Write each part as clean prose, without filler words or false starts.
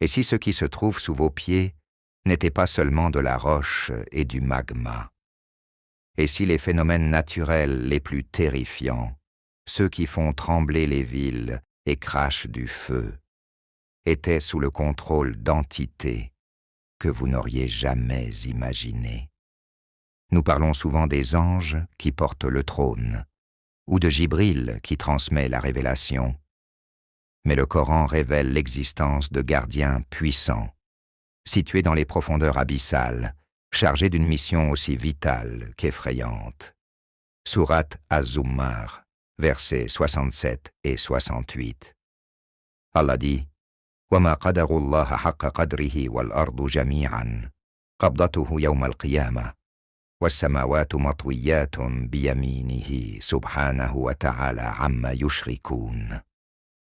Et si ce qui se trouve sous vos pieds n'était pas seulement de la roche et du magma? Et si les phénomènes naturels les plus terrifiants, ceux qui font trembler les villes et crachent du feu, étaient sous le contrôle d'entités que vous n'auriez jamais imaginées? Nous parlons souvent des anges qui portent le trône, ou de Jibril qui transmet la révélation. Mais le Coran révèle l'existence de gardiens puissants, situés dans les profondeurs abyssales, chargés d'une mission aussi vitale qu'effrayante. Sourate Az-Zummar, versets 67 et 68. Allah dit: وَمَا قَدَرُوا اللَّهَ حَقَّ قَدْرِهِ وَالْأَرْضُ جَمِيعًا قَبْضَتُهُ يَوْمَ الْقِيَامَةِ وَالسَّمَاوَاتُ مَطْوِيَّاتٌ بِيَمِينِهِ سُبْحَانَهُ وَتَعَالَى عَمَّا يُشْرِكُونَ.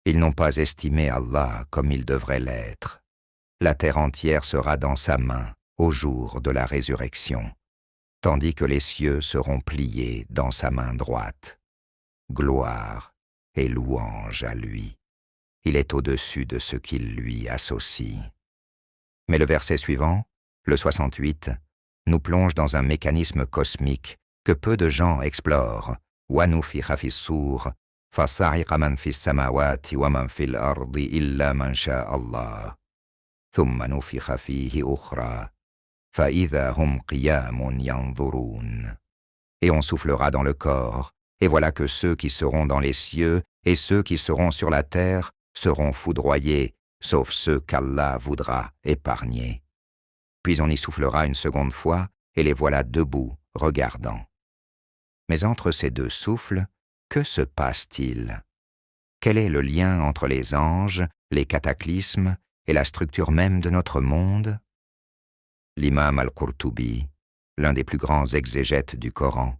Ils n'ont pas estimé Allah comme il devrait l'être. La terre entière sera dans sa main au jour de la résurrection, tandis que les cieux seront pliés dans sa main droite. Gloire et louange à lui. Il est au-dessus de ce qu'il lui associe. Mais le verset suivant, le 68, nous plonge dans un mécanisme cosmique que peu de gens explorent. وَنُفِخَ فِي الصُّورِ فَصَعِقَ مَنْ فِي السَّمَاوَاتِ وَمَنْ فِي الْأَرْضِ إِلَّا مَنْ شَاءَ اللَّهُ ثُمَّ نُفِخَ فِيهِ أُخْرَى فَإِذَا هُمْ قِيَامٌ يَنْظُرُونَ. Et on soufflera dans le corps, et voilà que ceux qui seront dans les cieux et ceux qui seront sur la terre seront foudroyés, sauf ceux qu'Allah voudra épargner. Puis on y soufflera une seconde fois, et les voilà debout, regardant. Mais entre ces deux souffles, que se passe-t-il? Quel est le lien entre les anges, les cataclysmes et la structure même de notre monde? L'imam al-Qurtubi, l'un des plus grands exégètes du Coran,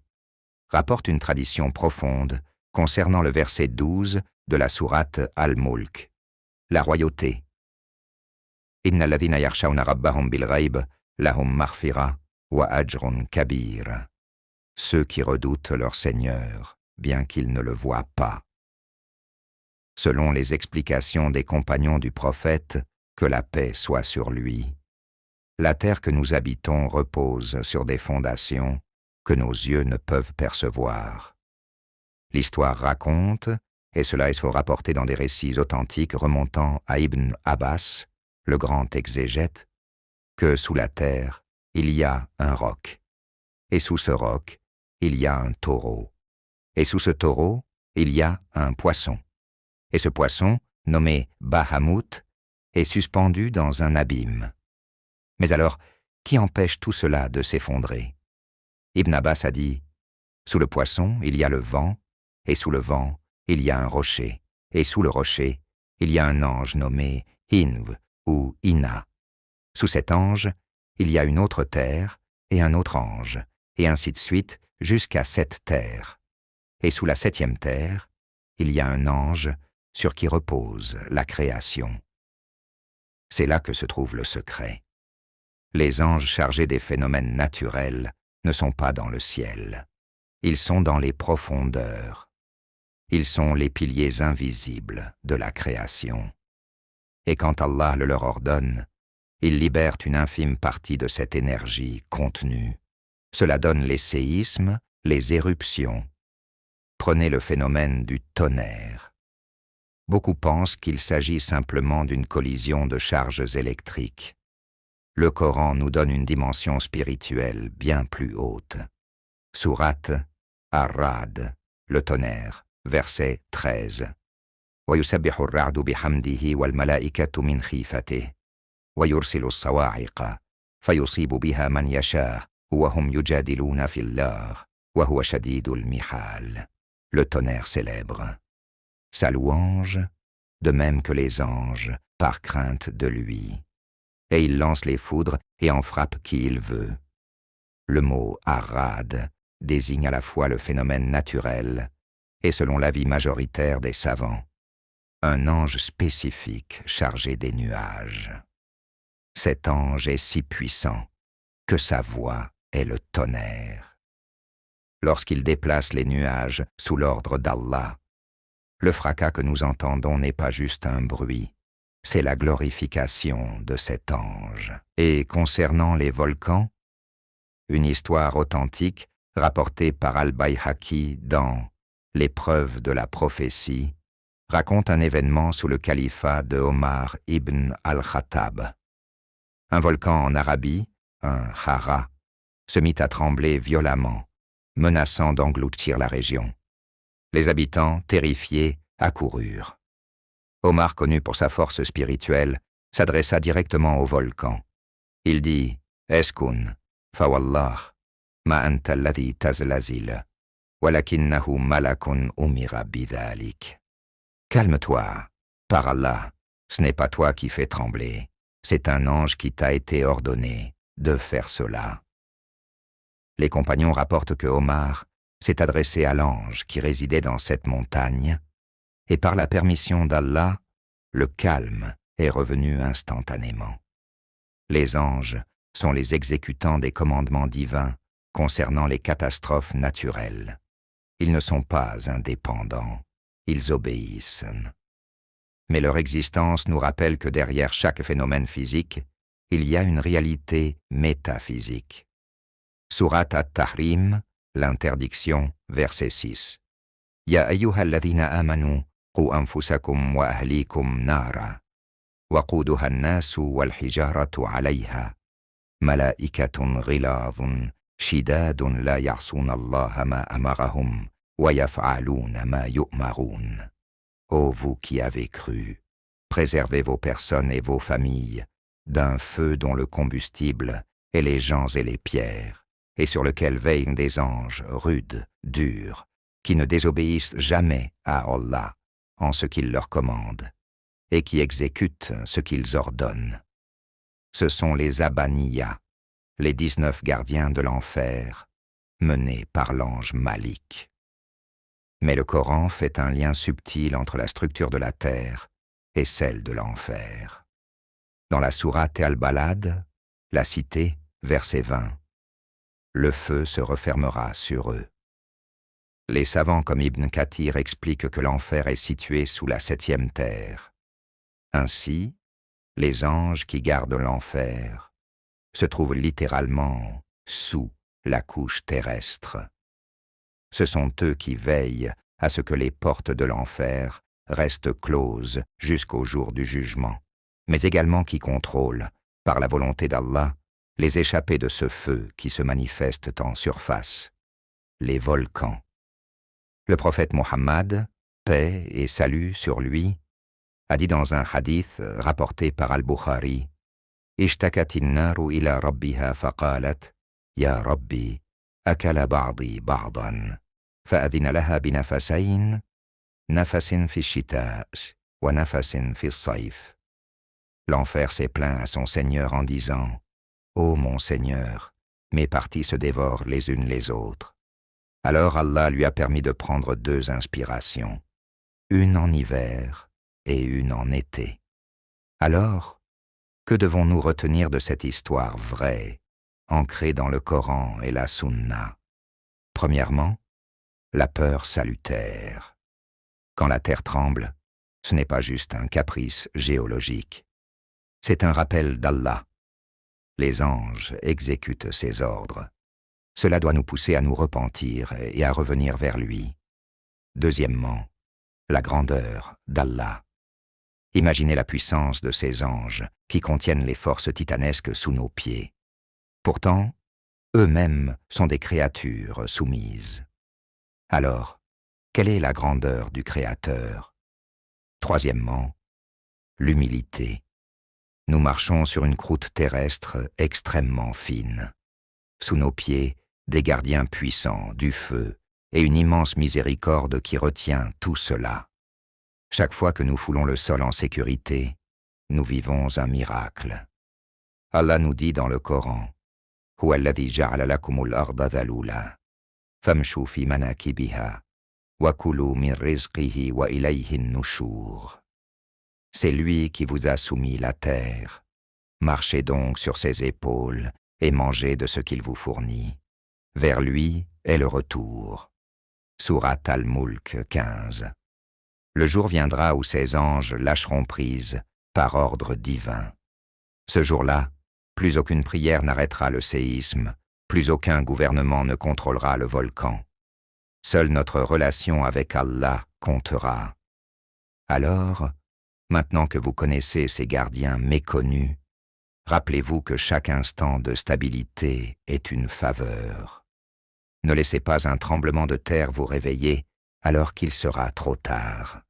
rapporte une tradition profonde concernant le verset 12 de la sourate Al-Mulk, la royauté. Inna alladhina yakhshawna rabbahum bil ghayb lahum maghfira wa ajrun kabir. Ceux qui redoutent leur Seigneur, bien qu'ils ne le voient pas. Selon les explications des compagnons du prophète, que la paix soit sur lui, la terre que nous habitons repose sur des fondations que nos yeux ne peuvent percevoir. L'histoire raconte, et cela est rapporté dans des récits authentiques remontant à Ibn Abbas, le grand exégète, que sous la terre, il y a un roc, et sous ce roc, il y a un taureau, et sous ce taureau, il y a un poisson, et ce poisson, nommé Bahamut, est suspendu dans un abîme. Mais alors, qui empêche tout cela de s'effondrer? Ibn Abbas a dit: sous le poisson, il y a le vent, et sous le vent, il y a un rocher, et sous le rocher, il y a un ange nommé Hinv ou Ina. Sous cet ange, il y a une autre terre et un autre ange, et ainsi de suite jusqu'à 7 terres. Et sous la 7e terre, il y a un ange sur qui repose la création. C'est là que se trouve le secret. Les anges chargés des phénomènes naturels ne sont pas dans le ciel. Ils sont dans les profondeurs. Ils sont les piliers invisibles de la création. Et quand Allah le leur ordonne, ils libèrent une infime partie de cette énergie contenue. Cela donne les séismes, les éruptions. Prenez le phénomène du tonnerre. Beaucoup pensent qu'il s'agit simplement d'une collision de charges électriques. Le Coran nous donne une dimension spirituelle bien plus haute. Sourate Ar-Ra'd, le tonnerre, verset 13. وَيُسَبِّحُ الرَّعْدُ بِحَمْدِهِ وَالْمَلَائِكَةُ مِنْ خِيفَتِهِ وَيُرْسِلُ الصَّوَاعِقَ فَيُصِيبُ بِهَا مَنْ يَشَاءُ وَهُمْ يُجَادِلُونَ فِي اللَّهِ وَهُوَ شَدِيدُ الْمِحَالِ. Le tonnerre célèbre sa louange, de même que les anges, par crainte de lui. Et il lance les foudres et en frappe qui il veut. Le mot « Ar-Ra'd » désigne à la fois le phénomène naturel et, selon l'avis majoritaire des savants, un ange spécifique chargé des nuages. Cet ange est si puissant que sa voix est le tonnerre. Lorsqu'il déplace les nuages sous l'ordre d'Allah, le fracas que nous entendons n'est pas juste un bruit, c'est la glorification de cet ange. Et concernant les volcans, une histoire authentique rapportée par Al-Bayhaqi dans L'épreuve de la prophétie raconte un événement sous le califat de Omar ibn al-Khattab. Un volcan en Arabie, un Hara, se mit à trembler violemment, menaçant d'engloutir la région. Les habitants, terrifiés, accoururent. Omar, connu pour sa force spirituelle, s'adressa directement au volcan. Il dit « Eskun, fawallah, ma anta alladhi tazlazil, walakinnahu malakun umira bidhalik. » Calme-toi, par Allah, ce n'est pas toi qui fais trembler, c'est un ange qui t'a été ordonné de faire cela. Les compagnons rapportent que Omar s'est adressé à l'ange qui résidait dans cette montagne, et par la permission d'Allah, le calme est revenu instantanément. Les anges sont les exécutants des commandements divins concernant les catastrophes naturelles. Ils ne sont pas indépendants, ils obéissent. Mais leur existence nous rappelle que derrière chaque phénomène physique, il y a une réalité métaphysique. Surat At-Tahrim, l'interdiction, verset 6. Ya ayyuhalladhina amanu, qu anfusakum wa ahlikum nara, waquduha an-nasu wal hijaratu 'alayha, malaikatun ghiladun, shidadun la ya'suna Allah ma amarahum, wa yaf'aluna ma yu'marun. Ô vous qui avez cru, préservez vos personnes et vos familles d'un feu dont le combustible est les gens et les pierres, et sur lequel veillent des anges rudes, durs, qui ne désobéissent jamais à Allah en ce qu'il leur commande, et qui exécutent ce qu'ils ordonnent. Ce sont les Abaniyas, les 19 gardiens de l'enfer, menés par l'ange Malik. Mais le Coran fait un lien subtil entre la structure de la terre et celle de l'enfer. Dans la sourate Al-Balad, la cité, verset 20, le feu se refermera sur eux. Les savants comme Ibn Kathir expliquent que l'enfer est situé sous la 7e terre. Ainsi, les anges qui gardent l'enfer se trouvent littéralement sous la couche terrestre. Ce sont eux qui veillent à ce que les portes de l'enfer restent closes jusqu'au jour du jugement, mais également qui contrôlent, par la volonté d'Allah, les échappées de ce feu qui se manifestent en surface, les volcans. Le prophète Mohammed, paix et salut sur lui, a dit dans un hadith rapporté par Al-Bukhari, « Ishtakatin naru ila rabbiha faqalat, ya Rabbi, akala ba'di ba'dan, fa'adhina laha binafasayn, nafasin fi shita' wa nafasin fi sayf. » L'enfer s'est plaint à son Seigneur en disant, « Ô mon Seigneur, mes parties se dévorent les unes les autres. » Alors Allah lui a permis de prendre 2 inspirations, une en hiver et une en été. Alors, que devons-nous retenir de cette histoire vraie, ancrée dans le Coran et la Sunna? Premièrement, la peur salutaire. Quand la terre tremble, ce n'est pas juste un caprice géologique. C'est un rappel d'Allah. Les anges exécutent ses ordres. Cela doit nous pousser à nous repentir et à revenir vers lui. Deuxièmement, la grandeur d'Allah. Imaginez la puissance de ces anges qui contiennent les forces titanesques sous nos pieds. Pourtant, eux-mêmes sont des créatures soumises. Alors, quelle est la grandeur du Créateur? Troisièmement, l'humilité. Nous marchons sur une croûte terrestre extrêmement fine. Sous nos pieds, des gardiens puissants, du feu, et une immense miséricorde qui retient tout cela. Chaque fois que nous foulons le sol en sécurité, nous vivons un miracle. Allah nous dit dans le Coran, « Huwa alladhi ja'ala lakumul arda dhalula, famshu fi manakibiha, wa kulu min rizqihi wa ilayhi nushur. » C'est lui qui vous a soumis la terre. Marchez donc sur ses épaules et mangez de ce qu'il vous fournit. Vers lui est le retour. Sourate Al-Mulk 15. Le jour viendra où ces anges lâcheront prise par ordre divin. Ce jour-là, plus aucune prière n'arrêtera le séisme, plus aucun gouvernement ne contrôlera le volcan. Seule notre relation avec Allah comptera. Alors, maintenant que vous connaissez ces gardiens méconnus, rappelez-vous que chaque instant de stabilité est une faveur. Ne laissez pas un tremblement de terre vous réveiller alors qu'il sera trop tard.